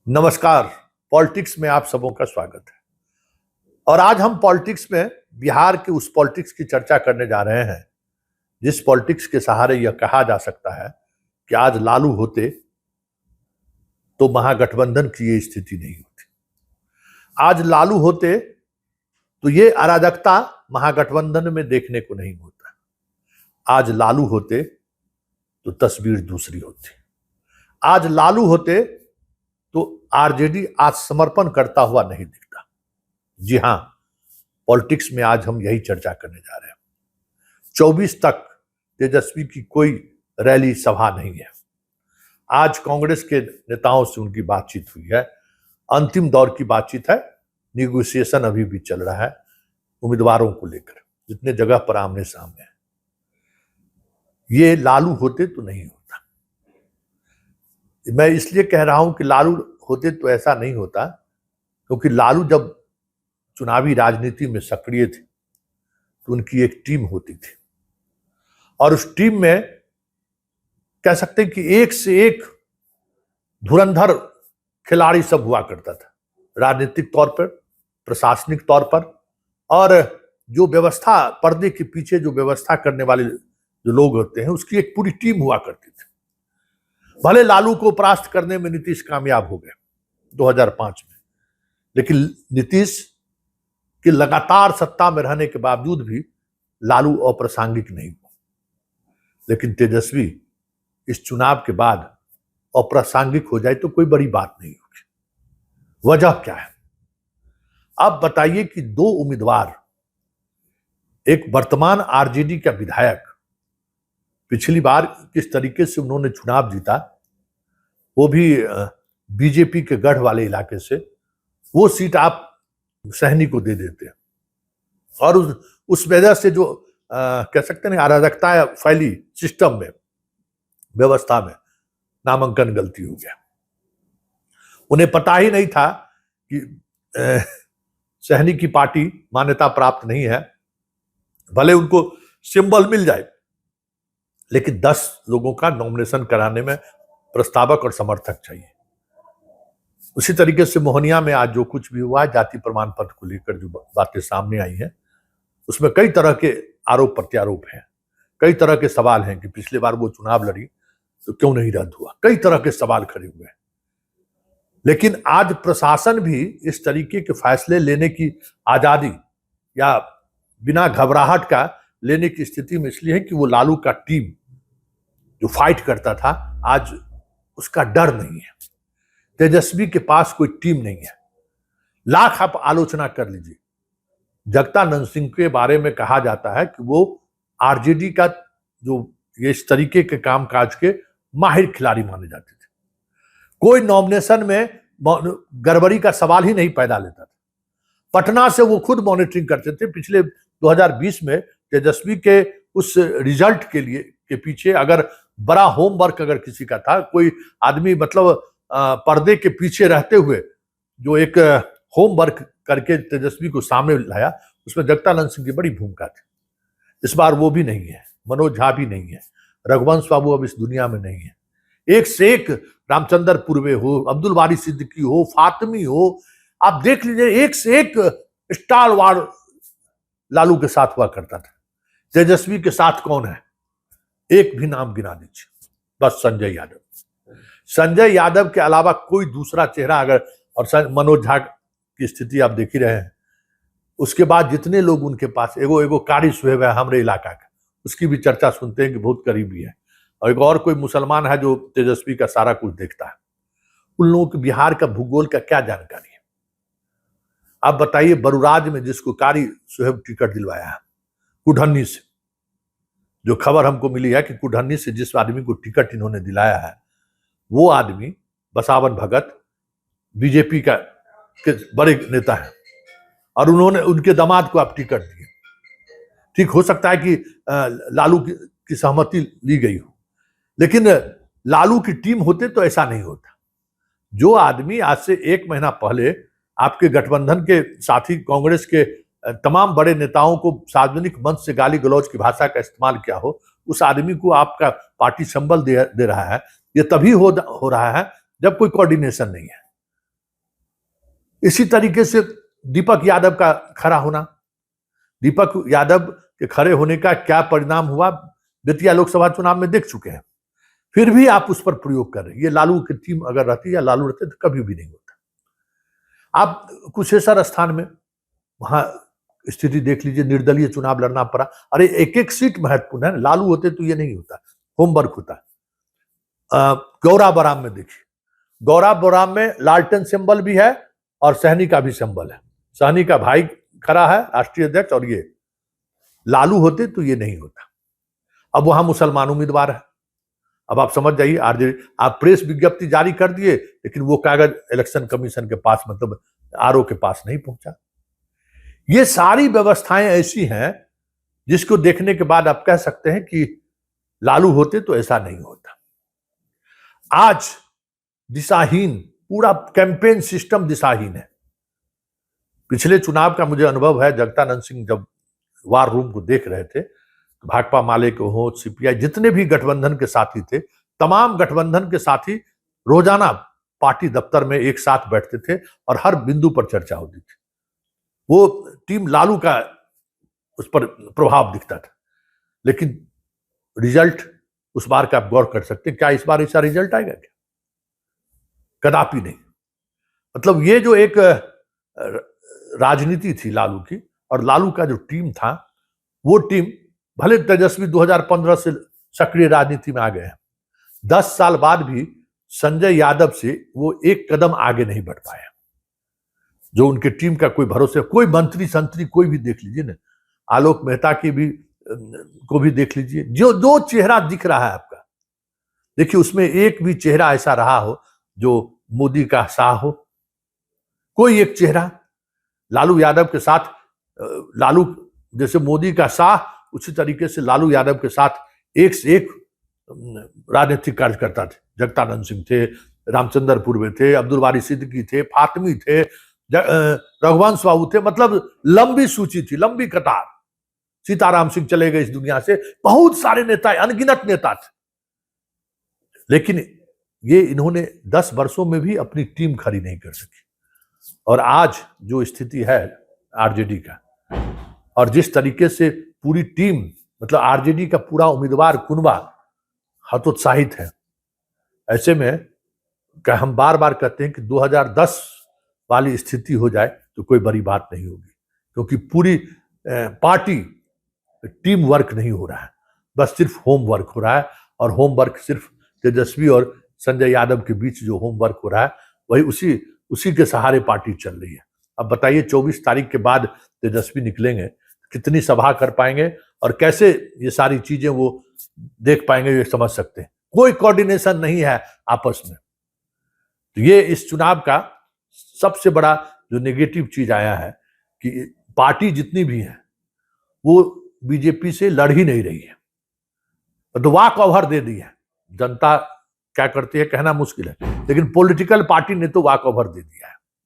नमस्कार। पॉलिटिक्स में आप सबों का स्वागत है। और आज हम पॉलिटिक्स में बिहार के उस पॉलिटिक्स की चर्चा करने जा रहे हैं जिस पॉलिटिक्स के सहारे यह कहा जा सकता है कि आज लालू होते तो महागठबंधन की ये स्थिति नहीं होती। आज लालू होते तो ये अराजकता महागठबंधन में देखने को नहीं होता। आज लालू होते तो तस्वीर दूसरी होती। आज लालू होते तो आरजेडी आत्मसमर्पण करता हुआ नहीं दिखता। जी हां, पॉलिटिक्स में आज हम यही चर्चा करने जा रहे हैं। 24 तक तेजस्वी की कोई रैली सभा नहीं है। आज कांग्रेस के नेताओं से उनकी बातचीत हुई है, अंतिम दौर की बातचीत है। निगोशिएशन अभी भी चल रहा है उम्मीदवारों को लेकर, जितने जगह पर आमने सामने है। ये लालू होते तो नहीं होता। मैं इसलिए कह रहा हूं कि लालू होते तो ऐसा नहीं होता, क्योंकि लालू जब चुनावी राजनीति में सक्रिय थे तो उनकी एक टीम होती थी और उस टीम में कह सकते हैं कि एक से एक धुरंधर खिलाड़ी सब हुआ करता था, राजनीतिक तौर पर, प्रशासनिक तौर पर, और जो व्यवस्था, पर्दे के पीछे जो व्यवस्था करने वाले जो लोग होते हैं, उसकी एक पूरी टीम हुआ करती थी। भले लालू को परास्त करने में नीतीश कामयाब हो गए 2005 में, लेकिन नीतीश के लगातार सत्ता में रहने के बावजूद भी लालू अप्रासंगिक नहीं हुआ। लेकिन तेजस्वी इस चुनाव के बाद अप्रासंगिक हो जाए तो कोई बड़ी बात नहीं होगी। वजह क्या है? अब बताइए कि दो उम्मीदवार, एक वर्तमान आरजेडी का विधायक, पिछली बार किस तरीके से उन्होंने चुनाव जीता, वो भी बीजेपी के गढ़ वाले इलाके से, वो सीट आप सहनी को दे देते हैं और उस वजह से जो कह सकते हैं अराजकता फैली सिस्टम में, व्यवस्था में, नामांकन गलती हो गया। उन्हें पता ही नहीं था कि सहनी की पार्टी मान्यता प्राप्त नहीं है। भले उनको सिंबल मिल जाए, लेकिन 10 लोगों का नॉमिनेशन कराने में प्रस्तावक और समर्थक चाहिए। उसी तरीके से मोहनिया में आज जो कुछ भी हुआ है, जाति प्रमाण पत्र को लेकर जो बातें सामने आई हैं, उसमें कई तरह के आरोप प्रत्यारोप हैं, कई तरह के सवाल हैं कि पिछले बार वो चुनाव लड़ी तो क्यों नहीं रद्द हुआ। कई तरह के सवाल खड़े हुए हैं। लेकिन आज प्रशासन भी इस तरीके के फैसले लेने की आजादी या बिना घबराहट का लेने की स्थिति में इसलिए है कि वो लालू का टीम जो फाइट करता था, आज उसका डर नहीं है। तेजस्वी के पास कोई टीम नहीं है। लाख आप आलोचना कर लीजिए, जगदानंद सिंह के बारे में कहा जाता है कि वो आरजेडी का जो ये इस तरीके के कामकाज के माहिर खिलाड़ी माने जाते थे। कोई नॉमिनेशन में गड़बड़ी का सवाल ही नहीं पैदा लेता था। पटना से वो खुद मॉनिटरिंग करते थे। पिछले 2020 में तेजस्वी के उस रिजल्ट के पीछे अगर बड़ा होमवर्क अगर किसी का था, कोई आदमी मतलब पर्दे के पीछे रहते हुए जो एक होमवर्क करके तेजस्वी को सामने लाया, उसमें जगदानंद सिंह की बड़ी भूमिका थी। इस बार वो भी नहीं है, मनोज झा भी नहीं है, रघुवंश बाबू अब इस दुनिया में नहीं है। एक से एक रामचंद्र पूर्वे हो, अब्दुल बारी सिद्दीकी हो, फातिमी हो, आप देख लीजिए, एक से एक स्टार वार लालू के साथ हुआ करता था। तेजस्वी के साथ कौन है? एक भी नाम गिना दीजिए, बस संजय यादव। संजय यादव के अलावा कोई दूसरा चेहरा अगर, और मनोज झा की स्थिति आप देख ही रहे हैं। उसके बाद जितने लोग उनके पास, एगो कारी सुहेब है हमारे इलाका का, उसकी भी चर्चा सुनते हैं कि बहुत करीबी है, और एक और कोई मुसलमान है जो तेजस्वी का सारा कुछ देखता है। उन लोगों को बिहार का भूगोल का क्या जानकारी है? आप बताइए, बरुराज में जिसको कारी सुहेब टिकट दिलवाया है कुढ़न्नी से, जो खबर हमको मिली है कि कुढ़न्नी से जिस आदमी को टिकट इन्होंने दिलाया है, वो आदमी बसावन भगत बीजेपी का के बड़े नेता है, और उन्होंने उनके दामाद को आप टिकट दिए। ठीक हो सकता है कि लालू की सहमति ली गई हो, लेकिन लालू की टीम होते तो ऐसा नहीं होता। जो आदमी आज से 1 महीना पहले आपके गठबंधन के साथी कांग्रेस के तमाम बड़े नेताओं को सार्वजनिक मंच से गाली गलौज की भाषा का इस्तेमाल किया हो, उस आदमी को आपका पार्टी संबल दे रहा है। ये तभी हो रहा है जब कोई कोऑर्डिनेशन नहीं है। इसी तरीके से दीपक यादव का खड़ा होना, दीपक यादव के खड़े होने का क्या परिणाम हुआ बेतिया लोकसभा चुनाव में देख चुके हैं। फिर भी आप उस पर प्रयोग कर रहे हैं। ये लालू की टीम अगर रहती या लालू रहते तो कभी भी नहीं होता। आप कुशेश्वर स्थान में वहां स्थिति देख लीजिए, निर्दलीय चुनाव लड़ना पड़ा। अरे एक एक सीट महत्वपूर्ण है, लालू होते तो ये नहीं होता, होमवर्क होता। गौरा बराम में देखिए, गौरा बराम में लालटेन सिंबल भी है और सहनी का भी सिंबल है। सहनी का भाई खड़ा है राष्ट्रीय अध्यक्ष, और ये लालू होते तो ये नहीं होता। अब वहां मुसलमान उम्मीदवार है। अब आप समझ जाइए, आरजेडी आप प्रेस विज्ञप्ति जारी कर दिए, लेकिन वो कागज इलेक्शन कमीशन के पास, मतलब आरओ के पास नहीं पहुंचा। ये सारी व्यवस्थाएं ऐसी हैं जिसको देखने के बाद आप कह सकते हैं कि लालू होते तो ऐसा नहीं होता। आज दिशाहीन, पूरा कैंपेन सिस्टम दिशाहीन है। पिछले चुनाव का मुझे अनुभव है, जगतानंद सिंह जब वार रूम को देख रहे थे, भाकपा माले के हो, सीपीआई, जितने भी गठबंधन के साथी थे, तमाम गठबंधन के साथी रोजाना पार्टी दफ्तर में एक साथ बैठते थे और हर बिंदु पर चर्चा होती थी। वो टीम लालू का उस पर प्रभाव दिखता था। लेकिन रिजल्ट उस बार का आप गौर कर सकते हैं, क्या इस बार ऐसा रिजल्ट आएगा क्या? कदापि नहीं। मतलब ये जो एक राजनीति थी लालू की, और लालू का जो टीम था, वो टीम भले तेजस्वी 2015 से सक्रिय राजनीति में आ गए हैं, 10 साल बाद भी संजय यादव से वो एक कदम आगे नहीं बढ़ पाए। जो उनके टीम का कोई भरोसे, कोई मंत्री संतरी कोई भी देख लीजिए ना, आलोक मेहता की भी को भी देख लीजिए, जो चेहरा दिख रहा है आपका, देखिए उसमें एक भी चेहरा ऐसा रहा हो जो मोदी का शाह हो। कोई एक चेहरा लालू यादव के साथ, लालू जैसे मोदी का शाह, उसी तरीके से लालू यादव के साथ एक से एक राजनीतिक कार्यकर्ता थे। जगतानंद सिंह थे, रामचंद्र पूर्वे थे, अब्दुल बारी सिद्दीकी थे, फातमी थे, रघुवंश बाबू थे। मतलब लंबी सूची थी, लंबी कतार। सीताराम सिंह चले गए इस दुनिया से, बहुत सारे नेता, अनगिनत नेता थे। लेकिन ये इन्होंने 10 वर्षों में भी अपनी टीम खड़ी नहीं कर सकी। और आज जो स्थिति है आरजेडी का, और जिस तरीके से पूरी टीम, मतलब आरजेडी का पूरा उम्मीदवार कुनबा हतोत्साहित है, ऐसे में क्या हम बार बार कहते हैं कि 2010 वाली स्थिति हो जाए तो कोई बड़ी बात नहीं होगी, क्योंकि पूरी पार्टी टीम वर्क नहीं हो रहा है, बस सिर्फ होम वर्क हो रहा है। और होम वर्क सिर्फ तेजस्वी और संजय यादव के बीच जो होम वर्क हो रहा है, वही उसी के सहारे पार्टी चल रही है। अब बताइए 24 तारीख के बाद तेजस्वी निकलेंगे, कितनी सभा कर पाएंगे और कैसे ये सारी चीजें वो देख पाएंगे, ये समझ सकते हैं। कोई कोऑर्डिनेशन नहीं है आपस में। तो ये इस चुनाव का सबसे बड़ा जो नेगेटिव चीज आया है कि पार्टी जितनी भी है वो बीजेपी से लड़ ही नहीं रही है, तो वॉक ओवर दे दी है। जनता क्या करती है कहना मुश्किल है, लेकिन पॉलिटिकल पार्टी ने तो वॉक ओवर दे दिया है।